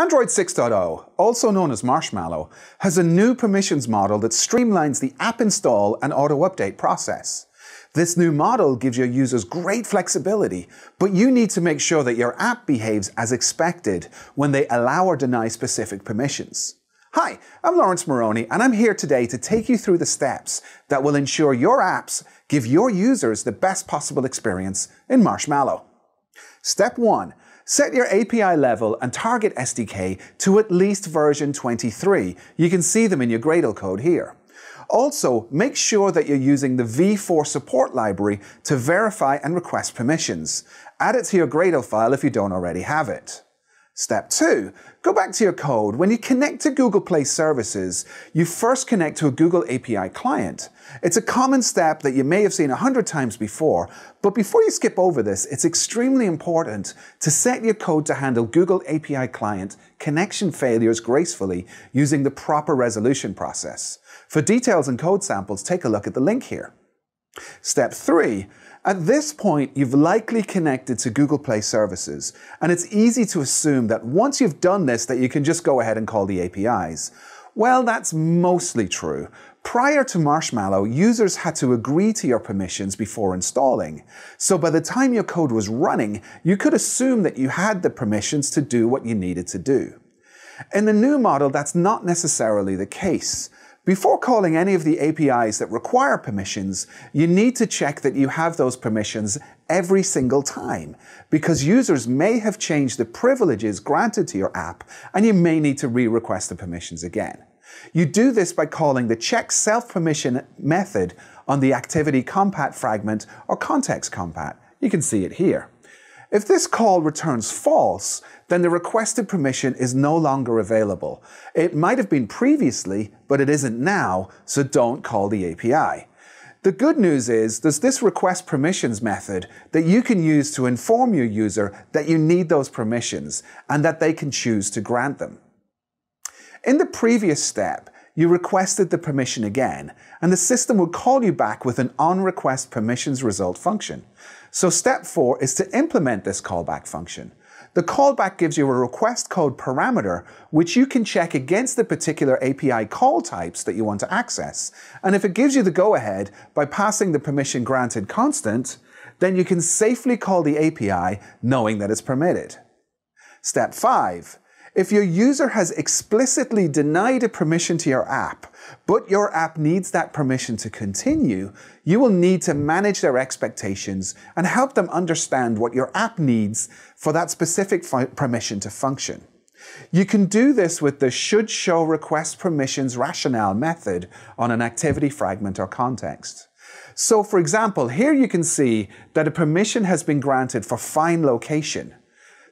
Android 6.0, also known as Marshmallow, has a new permissions model that streamlines the app install and auto-update process. This new model gives your users great flexibility, but you need to make sure that your app behaves as expected when they allow or deny specific permissions. Hi, I'm Lawrence Moroney, and I'm here today to take you through the steps that will ensure your apps give your users the best possible experience in Marshmallow. Step 1. Set your API level and target SDK to at least version 23. You can see them in your Gradle code here. Also, make sure that you're using the v4 support library to verify and request permissions. Add it to your Gradle file if you don't already have it. Step 2. Go back to your code. When you connect to Google Play services, you first connect to a Google API client. It's a common step that you may have seen 100 times before, but before you skip over this, it's extremely important to set your code to handle Google API client connection failures gracefully using the proper resolution process. For details and code samples, take a look at the link here. Step 3. At this point, you've likely connected to Google Play services, and it's easy to assume that once you've done this that you can just go ahead and call the APIs. Well, that's mostly true. Prior to Marshmallow, users had to agree to your permissions before installing. So by the time your code was running, you could assume that you had the permissions to do what you needed to do. In the new model, that's not necessarily the case. Before calling any of the APIs that require permissions, you need to check that you have those permissions every single time, because users may have changed the privileges granted to your app, and you may need to re-request the permissions again. You do this by calling the check self-permission method on the activity compat fragment or context compat. You can see it here. If this call returns false, then the requested permission is no longer available. It might have been previously, but it isn't now, so don't call the API. The good news is there's this request permissions method that you can use to inform your user that you need those permissions and that they can choose to grant them. In the previous step, you requested the permission again, and the system would call you back with an onRequest permissions result function. So step 4 is to implement this callback function. The callback gives you a request code parameter, which you can check against the particular API call types that you want to access. And if it gives you the go-ahead by passing the permission granted constant, then you can safely call the API knowing that it's permitted. Step 5. If your user has explicitly denied a permission to your app, but your app needs that permission to continue, you will need to manage their expectations and help them understand what your app needs for that specific permission to function. You can do this with the should show request permissions rationale method on an activity fragment or context. So for example, here you can see that a permission has been granted for find location.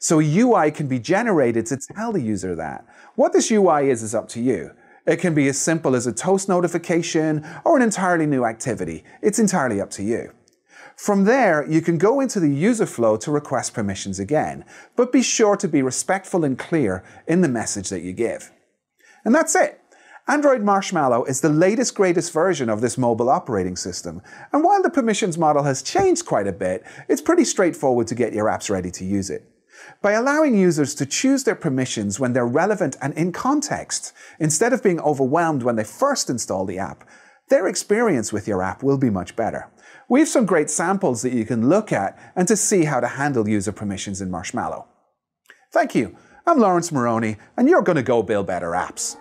So a UI can be generated to tell the user that. What this UI is up to you. It can be as simple as a toast notification or an entirely new activity. It's entirely up to you. From there, you can go into the user flow to request permissions again, but be sure to be respectful and clear in the message that you give. And that's it. Android Marshmallow is the latest, greatest version of this mobile operating system. And while the permissions model has changed quite a bit, it's pretty straightforward to get your apps ready to use it. By allowing users to choose their permissions when they're relevant and in context, instead of being overwhelmed when they first install the app, their experience with your app will be much better. We have some great samples that you can look at and to see how to handle user permissions in Marshmallow. Thank you. I'm Lawrence Moroney, and you're going to go build better apps.